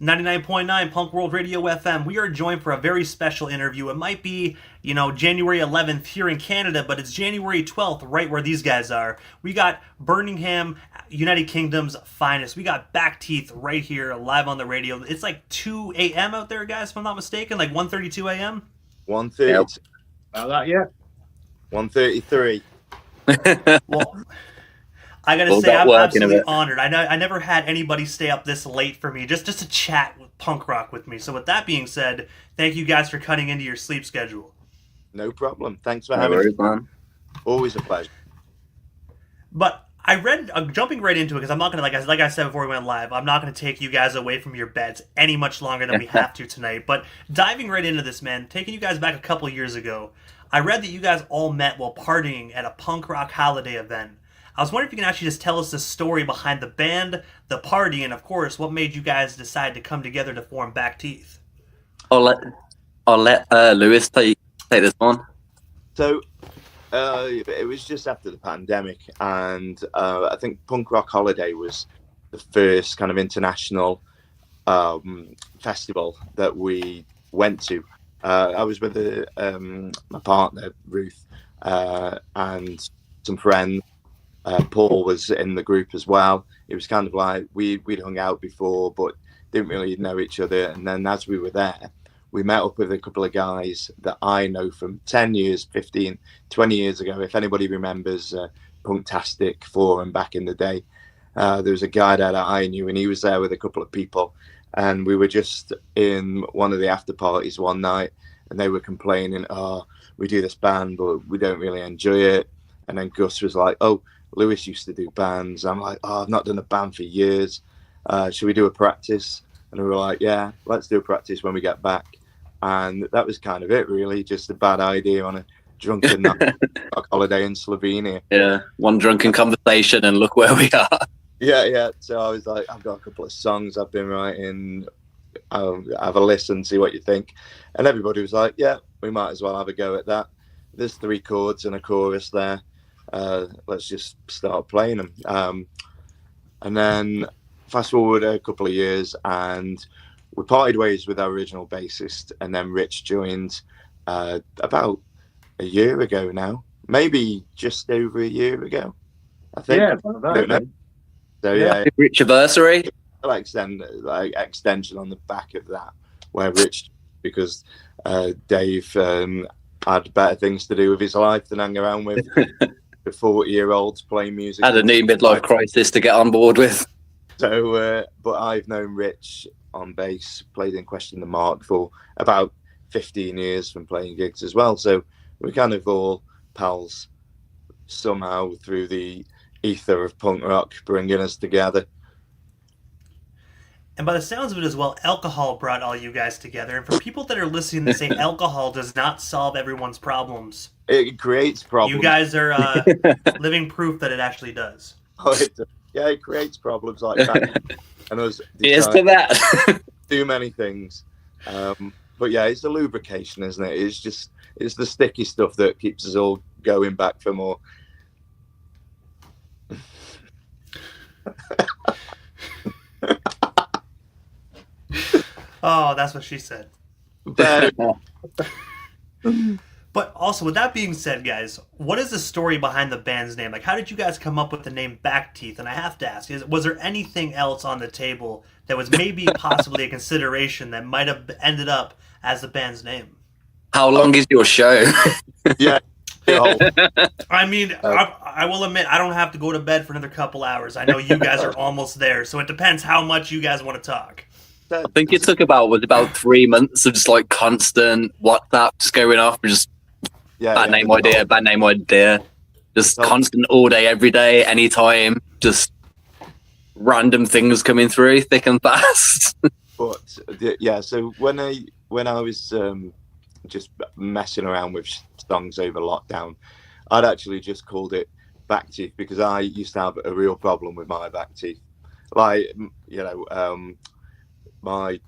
99.9 Punk World Radio FM. We are joined for a very special interview. It might be, January 11th here in Canada, but it's January 12th right where these guys are. We got Birmingham, United Kingdom's finest. We got Back Teeth right here live on the radio. It's like 2 a.m. out there, guys, if I'm not mistaken, like 1:32 a.m. 1:30. Yep. About that, yeah. 1:33. Well, I gotta Well, say, got I'm working a absolutely bit. honored. I never had anybody stay up this late for me, just to chat with punk rock with me. So with that being said, thank you guys for cutting into your sleep schedule. No problem. Thanks for No having worries, me. man. Always a pleasure. But I read, jumping right into it, because I'm not gonna, like I said before we went live, I'm not gonna take you guys away from your beds any much longer than we have to tonight. But diving right into this, man, taking you guys back a couple years ago, I read that you guys all met while partying at a punk rock holiday event. I was wondering if you can actually just tell us the story behind the band, the party, and of course, what made you guys decide to come together to form Back Teeth. I'll let Lewis take this one. So it was just after the pandemic, and I think Punk Rock Holiday was the first kind of international festival that we went to. I was with my partner Ruth and some friends. Paul was in the group as well. It was kind of like we'd hung out before, but didn't really know each other. And then as we were there, we met up with a couple of guys that I know from 10 years, 15, 20 years ago. If anybody remembers Punktastic Forum back in the day, there was a guy there that I knew, and he was there with a couple of people. And we were just in one of the after parties one night, and they were complaining, "Oh, we do this band, but we don't really enjoy it." And then Gus was like, "Oh, Lewis used to do bands." I'm like, "Oh, I've not done a band for years. Should we do a practice?" And we were like, "Yeah, let's do a practice when we get back." And that was kind of it, really. Just a bad idea on a drunken night holiday in Slovenia. Yeah, one drunken conversation, and look where we are. Yeah. So I was like, I've got a couple of songs I've been writing. I'll have a listen, see what you think. And everybody was like, yeah, we might as well have a go at that. There's 3 chords and a chorus there. Let's just start playing them. And then fast forward a couple of years, and we parted ways with our original bassist. And then Rich joined about a year ago now, maybe just over a year ago, I think. Yeah, I don't know. So yeah, Rich anniversary. like extension on the back of that, where Rich, because Dave had better things to do with his life than hang around with the 40-year-olds playing music. Had a new midlife crisis to get on board with. So, but I've known Rich on bass, played in Question the Mark for about 15 years from playing gigs as well. So we're kind of all pals somehow through the ether of punk rock bringing us together. And by the sounds of it as well, alcohol brought all you guys together. And for people that are listening to say alcohol does not solve everyone's problems, It creates problems. you guys are living proof that it actually does. Yeah, it creates problems like that. And us Here's to that. too many things. But yeah, it's the lubrication, isn't it? It's the sticky stuff that keeps us all going back for more. Oh, that's what she said. But, But also, with that being said, guys, what is the story behind the band's name? Like, how did you guys come up with the name Back Teeth? And I have to ask, was there anything else on the table that was maybe possibly a consideration that might have ended up as the band's name? How long is your show? yeah. I mean, I will admit, I don't have to go to bed for another couple hours. I know you guys are almost there, so it depends how much you guys want to talk. I think it took about 3 months of just like constant WhatsApp just going off, just bad name idea, just constant all day, every day, anytime, just random things coming through thick and fast. But yeah, so when I was just messing around with songs over lockdown, I'd actually just called it Back Teeth because I used to have a real problem with my back teeth. Like, my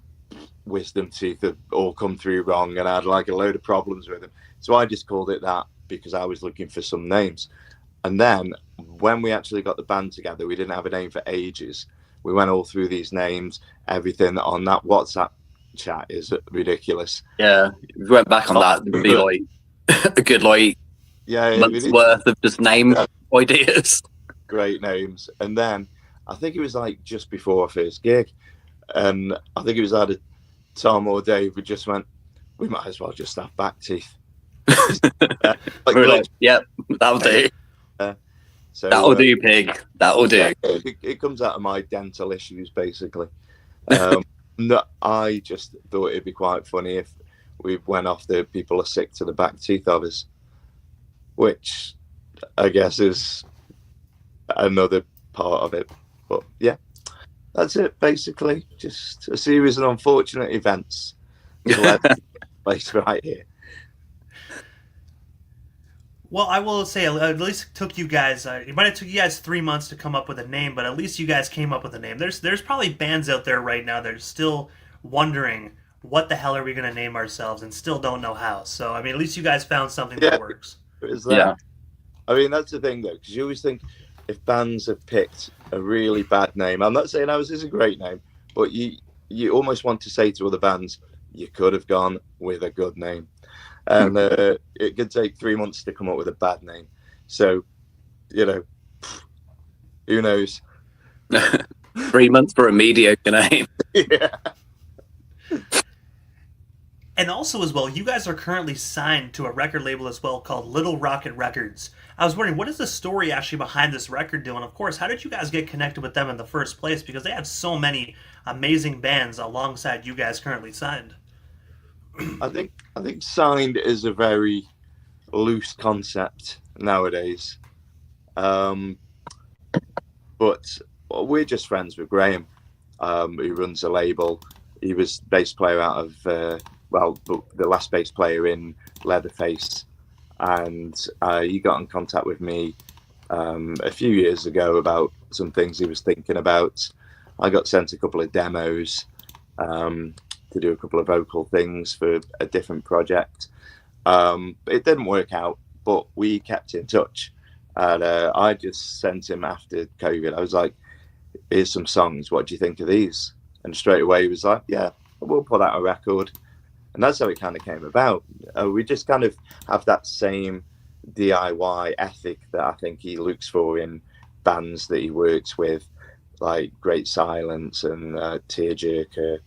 wisdom teeth had all come through wrong, and I had like a load of problems with them. So I just called it that because I was looking for some names. And then when we actually got the band together, we didn't have a name for ages. we went all through these names. Everything on that WhatsApp chat is ridiculous. Yeah, if we went back on that, it'd be like a good month's worth of just name ideas. Great names. And then I think it was like just before our first gig, and I think it was either Tom or Dave. We just went, we might as well just have back teeth. Yep, that'll do. So that'll do, pig. That'll do. It comes out of my dental issues, basically. I just thought it'd be quite funny if we went off the people are sick to the back teeth of us, which I guess is another part of it. But yeah, that's it, basically. Just a series of unfortunate events place right here. Well, I will say at least it took you guys. It might have took you guys 3 months to come up with a name, but at least you guys came up with a name. There's probably bands out there right now that are still wondering what the hell are we going to name ourselves and still don't know how. So I mean, at least you guys found something that works. Yeah. I mean, that's the thing though, because you always think if bands have picked a really bad name, I'm not saying ours is a great name, but you almost want to say to other bands, you could have gone with a good name. And it could take 3 months to come up with a bad name. So, who knows? 3 months for a mediocre name. Yeah. And also as well, you guys are currently signed to a record label as well called Little Rocket Records. I was wondering, what is the story actually behind this record deal? And of course, how did you guys get connected with them in the first place? Because they have so many amazing bands alongside you guys currently signed. I think signed is a very loose concept nowadays. But we're just friends with Graham, who runs a label. He was bass player out of the last bass player in Leatherface, and he got in contact with me a few years ago about some things he was thinking about. I got sent a couple of demos to do a couple of vocal things for a different project. It didn't work out, but we kept in touch. And I just sent him after COVID. I was like, here's some songs. What do you think of these? And straight away he was like, yeah, we'll put out a record. And that's how it kind of came about. We just kind of have that same DIY ethic that I think he looks for in bands that he works with, like Great Silence and Tearjerker.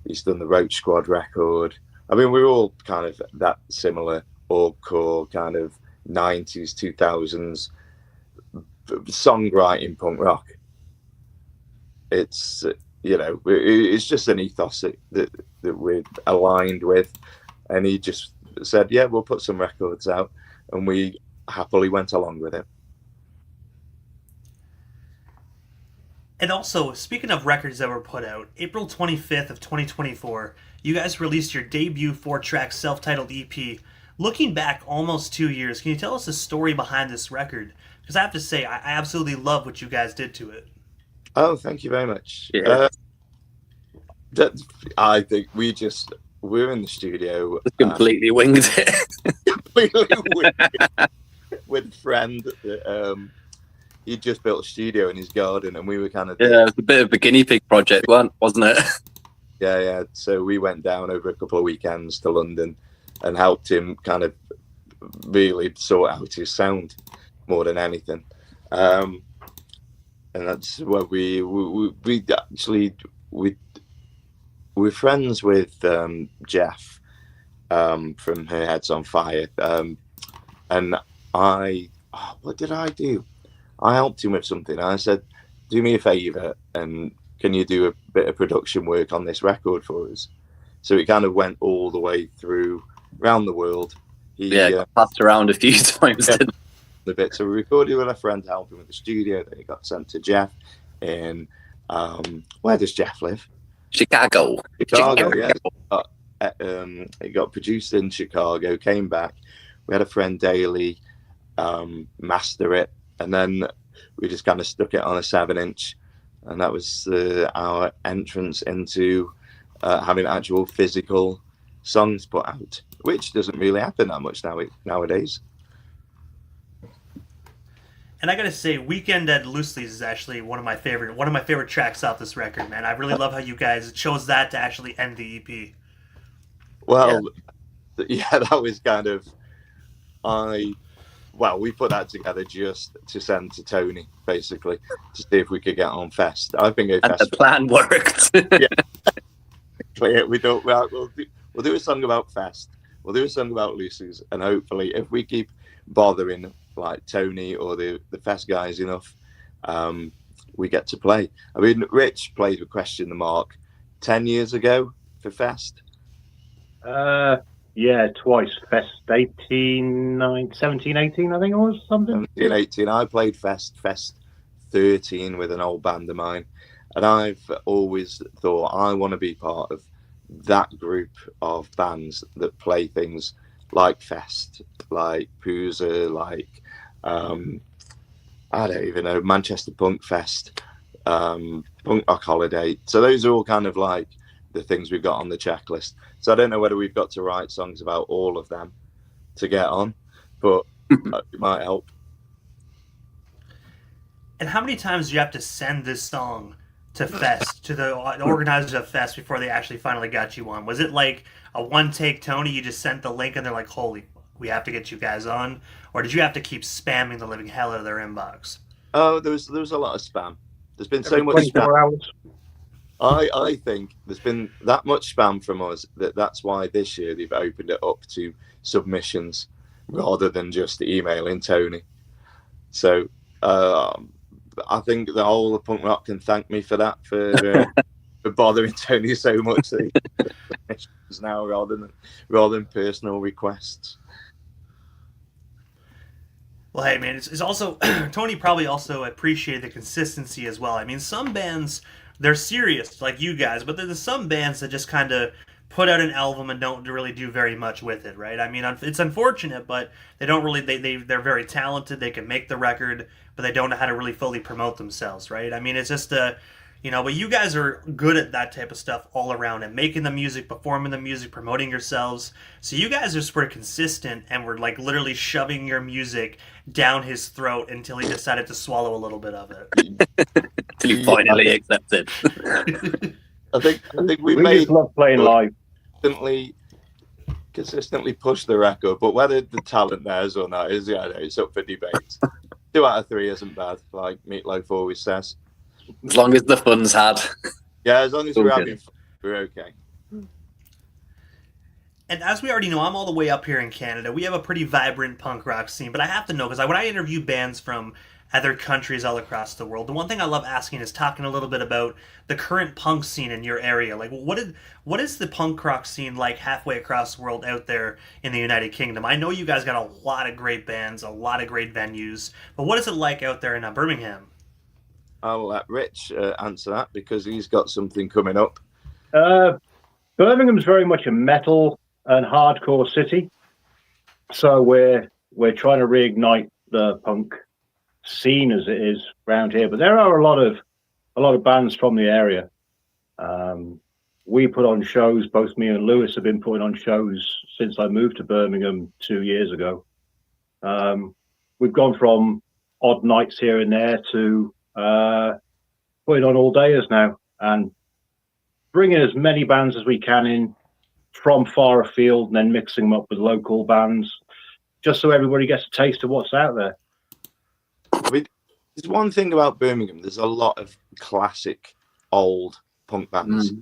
He's done the Roach Squad record. I mean, we're all kind of that similar hardcore kind of 90s, 2000s songwriting punk rock. It's, it's just an ethos that we're aligned with. And he just said, yeah, we'll put some records out. And we happily went along with it. And also, speaking of records that were put out, April 25th of 2024, you guys released your debut 4-track self-titled EP. Looking back almost 2 years, can you tell us the story behind this record? Because I have to say, I absolutely love what you guys did to it. Oh, thank you very much. Yeah. I think we're in the studio. Completely winged it. Completely winged it. With a friend that he just built a studio in his garden, and we were kind of it was a bit of a guinea pig project, wasn't it? Yeah. So we went down over a couple of weekends to London and helped him kind of really sort out his sound more than anything. And that's where we're friends with Jeff from Her Head's on Fire. And what did I do? I helped him with something. I said, do me a favor and can you do a bit of production work on this record for us? So it kind of went all the way through around the world. He passed around a few times. The bit. So we recorded with a friend helping with the studio. Then it got sent to Jeff in where does Jeff live? Chicago. Yeah. It got produced in Chicago, came back. We had a friend Daly master it, and then we just kind of stuck it on a 7-inch, and that was our entrance into having actual physical songs put out, which doesn't really happen that much nowadays. And I gotta say, "Weekend at Loosely's" is actually one of my favorite tracks off this record, man. I really love how you guys chose that to actually end the EP. Well, yeah, that was kind of we put that together just to send to Tony, basically, to see if we could get on Fest. I think And the plan worked. Yeah, we'll do a song about Fest. We'll do a song about Lucy's, and hopefully, if we keep bothering like Tony or the Fest guys enough, we get to play. I mean, Rich played with Question the Mark 10 years ago for Fest. Yeah, twice. Fest 17, 18, I think it was, something. 17, 18. I played Fest 13 with an old band of mine. And I've always thought I want to be part of that group of bands that play things like Fest, like Pooza, like, I don't even know, Manchester Punk Fest, Punk Rock Holiday. So those are all kind of like the things we've got on the checklist. So I don't know whether we've got to write songs about all of them to get on, but it might help. And how many times do you have to send this song to Fest, to the organizers of Fest, before they actually finally got you on? Was it like a one-take, Tony, you just sent the link and they're like, holy, we have to get you guys on? Or did you have to keep spamming the living hell out of their inbox? Oh, there was a lot of spam. There's been so much spam. Hours. I think there's been that much spam from us that's why this year they've opened it up to submissions rather than just emailing Tony. So I think the whole of punk rock can thank me for that, for bothering Tony so much now rather than personal requests. Well, hey, man, it's also Tony probably also appreciated the consistency as well. I mean, some bands, they're serious like you guys, but there's some bands that just kind of put out an album and don't really do very much with it, right? I mean, it's unfortunate, but they don't really they're very talented. They can make the record, but they don't know how to really fully promote themselves, right? I mean, it's just but you guys are good at that type of stuff all around, and making the music, performing the music, promoting yourselves. So you guys just were consistent and were like literally shoving your music down his throat until he decided to swallow a little bit of it. Until he finally accepted. I think we just love playing live. Consistently push the record, but whether the talent there is or not it's up for debate. 2 out of 3 isn't bad, like Meatloaf always says. As long as the fun's had. Yeah, as long as we're having fun, we're okay. And as we already know, I'm all the way up here in Canada. We have a pretty vibrant punk rock scene, but I have to know, because when I interview bands from other countries all across the world, the one thing I love asking is talking a little bit about the current punk scene in your area. Like, what is the punk rock scene like halfway across the world out there in the United Kingdom? I know you guys got a lot of great bands, a lot of great venues, but what is it like out there in Birmingham? I'll let Rich answer that because he's got something coming up. Birmingham's very much a metal and hardcore city, so we're trying to reignite the punk scene as it is around here. But there are a lot of bands from the area. We put on shows. Both me and Lewis have been putting on shows since I moved to Birmingham 2 years ago. We've gone from odd nights here and there to putting on all dayers now, and bringing as many bands as we can in from far afield, and then mixing them up with local bands, just so everybody gets a taste of what's out there. I mean, there's one thing about Birmingham. There's a lot of classic old punk bands.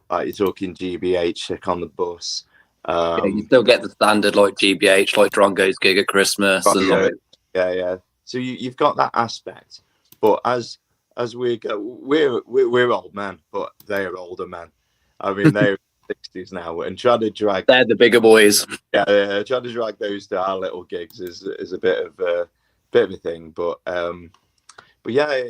Like you're talking GBH, Sick on the Bus. You still get the standard like GBH, like Drongo's Gig at Christmas. Yeah. So you've got that aspect. But as we go, we're old men, but they're older men. I mean, they're 60s now, and trying to drag. They're the bigger boys. Yeah, trying to drag those to our little gigs is a bit of a thing. But yeah,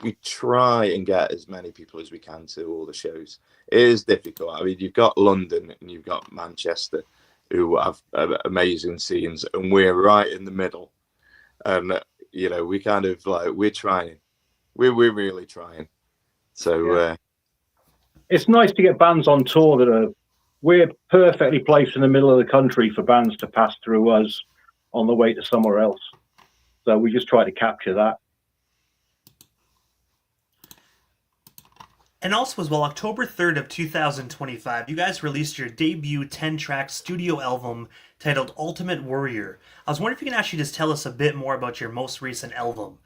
we try and get as many people as we can to all the shows. It is difficult. I mean, you've got London and you've got Manchester, who have amazing scenes, and we're right in the middle. And we kind of like we're trying. We're really trying. So it's nice to get bands on tour that we're perfectly placed in the middle of the country for bands to pass through us on the way to somewhere else. So we just try to capture that. And also as well, October 3rd of 2025, you guys released your debut 10-track studio album titled Ultimate Warrior. I was wondering if you can actually just tell us a bit more about your most recent album.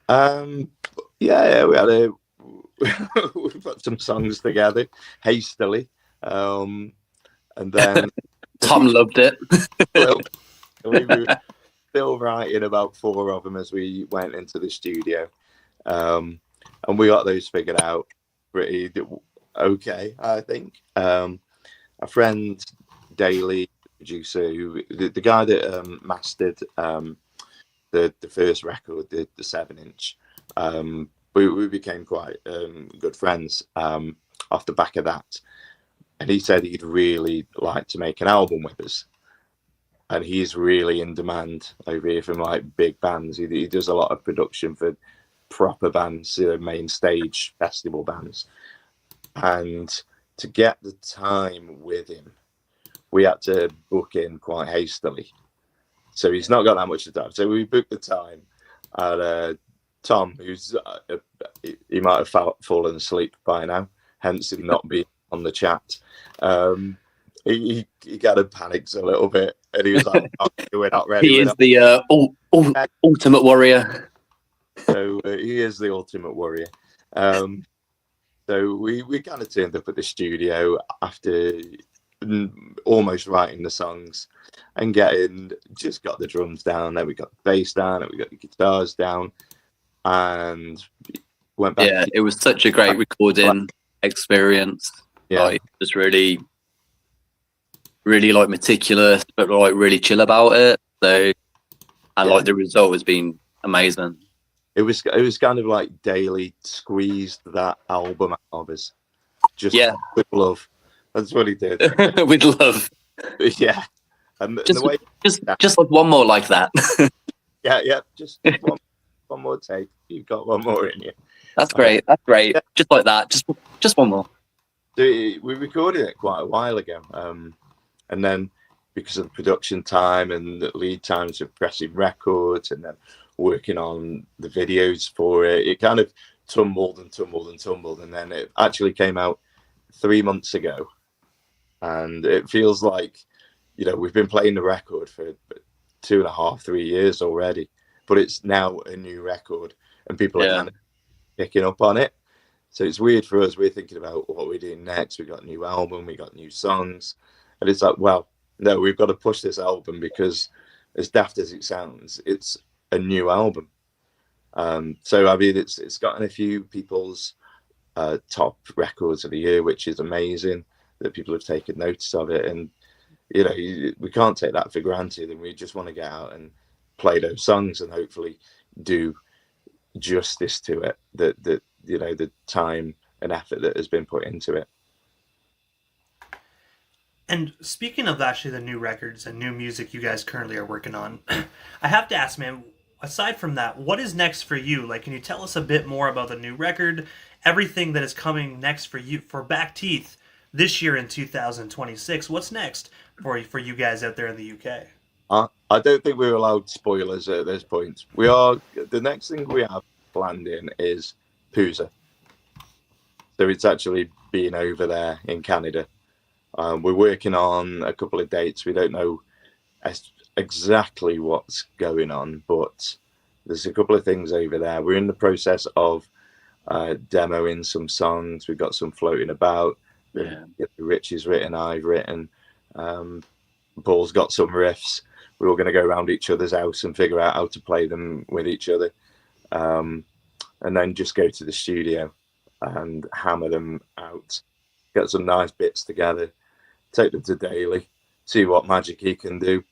Yeah, we had we put some songs together hastily, and then Tom loved it. we were still writing about 4 of them as we went into the studio, and we got those figured out pretty okay, I think. A friend, Daly, producer, who the guy that mastered the first record, the 7-inch. We became quite good friends off the back of that, and he said he'd really like to make an album with us, and he's really in demand over here from like big bands. He does a lot of production for proper bands, main stage festival bands, and to get the time with him, we had to book in quite hastily. So he's not got that much time. So we booked the time, and Tom, who's he might have fallen asleep by now, hence him not being on the chat. He kind of panics a little bit, and he was like, oh, "We're not ready." He is the ultimate warrior. So he is the ultimate warrior. So we kind of turned up at the studio after almost writing the songs and just got the drums down, then we got the bass down, and we got the guitars down, and went back. Yeah, it was such a great recording experience. Yeah, like, just really like meticulous, but like really chill about it. So, and like the result has been amazing. It was kind of like Daly squeezed that album out of us, just with love. That's what he did. With love. Yeah. And just, the way just like one more like that. yeah, just one more take. You've got one more in you. That's great. That's great. Yeah. Just like that. Just one more. So we recorded it quite a while ago, and then because of the production time and the lead times of pressing records and then working on the videos for it, it kind of tumbled, and then it actually came out 3 months ago, and it feels like we've been playing the record for 2.5, 3 years already, but it's now a new record and people are kind of picking up on it. So it's weird for us. We're thinking about what we're doing next. We got a new album, we got new songs, and it's like, well, no, we've got to push this album because, as daft as it sounds, it's a new album. So I mean, it's gotten a few people's top records of the year, which is amazing that people have taken notice of it, and we can't take that for granted, and we just want to get out and play those songs and hopefully do justice to it, the time and effort that has been put into it. And speaking of actually the new records and new music you guys currently are working on, I have to ask, man, aside from that, what is next for you? Like, can you tell us a bit more about the new record, everything that is coming next for you, for Back Teeth, this year in 2026? What's next for you guys out there in the UK? I don't think we're allowed spoilers at this point. The next thing we have planned in is Pooza. So it's actually being over there in Canada. We're working on a couple of dates. We don't know exactly what's going on, but there's a couple of things over there. We're in the process of demoing some songs. We've got some floating about. Rich has written, I've written. Paul's got some riffs. We're all going to go around each other's house and figure out how to play them with each other, and then just go to the studio and hammer them out, get some nice bits together, take them to Daly, see what magic he can do,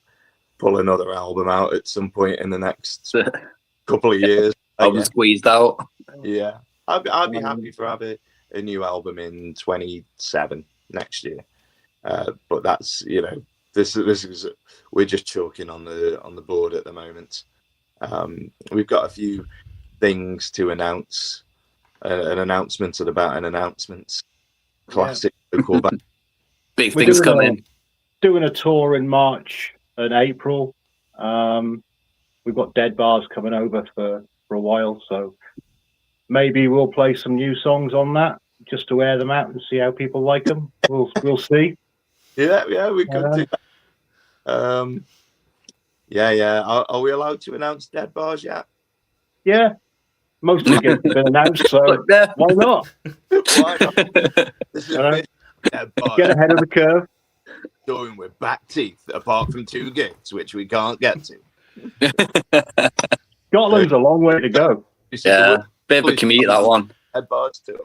pull another album out at some point in the next couple of years. I'm squeezed out. Yeah, I'd be happy for having a new album in 27 next year, but that's this is we're just chalking on the board at the moment. We've got a few things to announce, an announcement about an announcement. Classic local band. Big things coming. Doing a tour in March and April. we've got Dead Bars coming over for a while, so maybe we'll play some new songs on that just to air them out and see how people like them. We'll see. Yeah, we could do that. Yeah. Are we allowed to announce Dead Bars yet? Yeah, most of the gigs have been announced, so why not? Why not? This is Dead Bars. Get ahead of the curve. Going with back teeth, apart from 2 gigs, which we can't get to. Scotland's a long way to go. Yeah, bit of a commute, that one. Dead Bars too.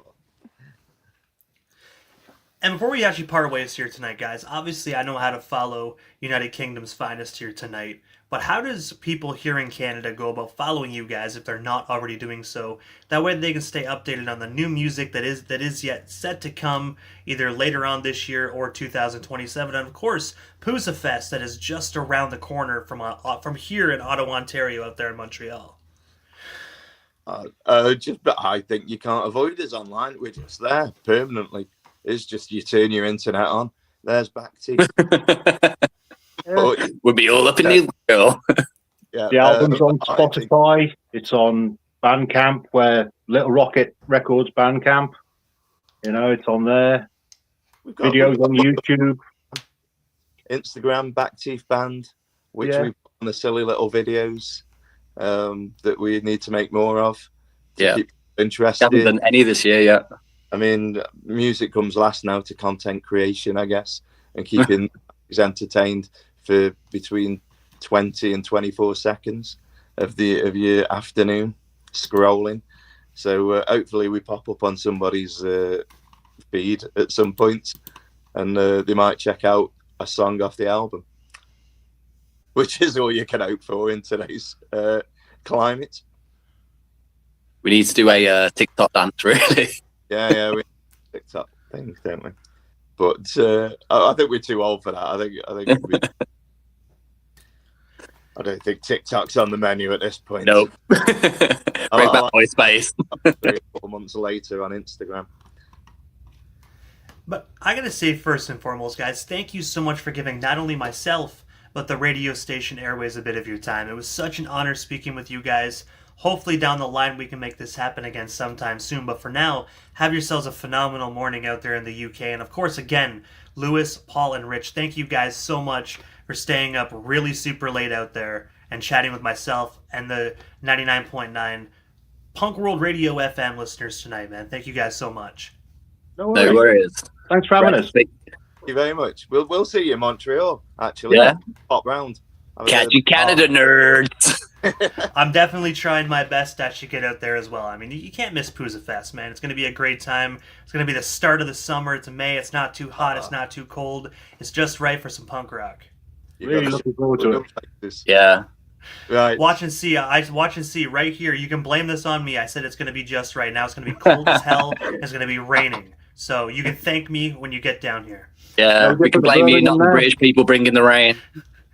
And before we actually part ways here tonight, guys, obviously I know how to follow United Kingdom's finest here tonight, but how does people here in Canada go about following you guys if they're not already doing so? That way they can stay updated on the new music that is yet set to come either later on this year or 2027. And of course, Pooza Fest that is just around the corner from here in Ottawa, Ontario, out there in Montreal. I think you can't avoid us online. We're just there permanently. It's just you turn your internet on. There's back teeth. We'll be all up in the girl. Yeah, the album's on Spotify. It's on Bandcamp, where Little Rocket Records Bandcamp. It's on there. We've got videos on YouTube, Instagram, Back Teeth Band, which we've put on the silly little videos that we need to make more of. Keep interested. Haven't done any this year yet. I mean, music comes last now to content creation, I guess, and keeping entertained for between 20 and 24 seconds of your afternoon scrolling. So hopefully we pop up on somebody's feed at some point, and they might check out a song off the album, which is all you can hope for in today's climate. We need to do a TikTok dance, really. Yeah, we TikTok things, don't we? But I think we're too old for that. I don't think TikTok's on the menu at this point. Nope. Bring back MySpace. 3 or 4 months later on Instagram. But I gotta say, first and foremost, guys, thank you so much for giving not only myself, but the radio station Airways a bit of your time. It was such an honor speaking with you guys. Hopefully down the line we can make this happen again sometime soon. But for now, have yourselves a phenomenal morning out there in the UK. And of course, again, Lewis, Paul, and Rich, thank you guys so much for staying up really super late out there and chatting with myself and the 99.9 Punk World Radio FM listeners tonight, man. Thank you guys so much. No worries. No worries. Thanks for having us. Thank you very much. We'll see you in Montreal, actually. Yeah. Pop round. Catch you Canada nerds. I'm definitely trying my best to actually get out there as well. I mean, you can't miss Pooza Fest, man. It's going to be a great time. It's going to be the start of the summer. It's May. It's not too hot. It's not too cold. It's just right for some punk rock. Really looking forward to it. Yeah. Right. Watch and see. Watch and see right here. You can blame this on me. I said it's going to be just right. Now it's going to be cold as hell. It's going to be raining. So you can thank me when you get down here. Yeah, we can blame you, not the British people bringing the rain.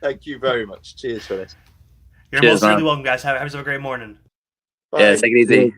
Thank you very much. Cheers for this. You're most really welcome, guys. Have a great morning. Bye. Yeah, take it easy.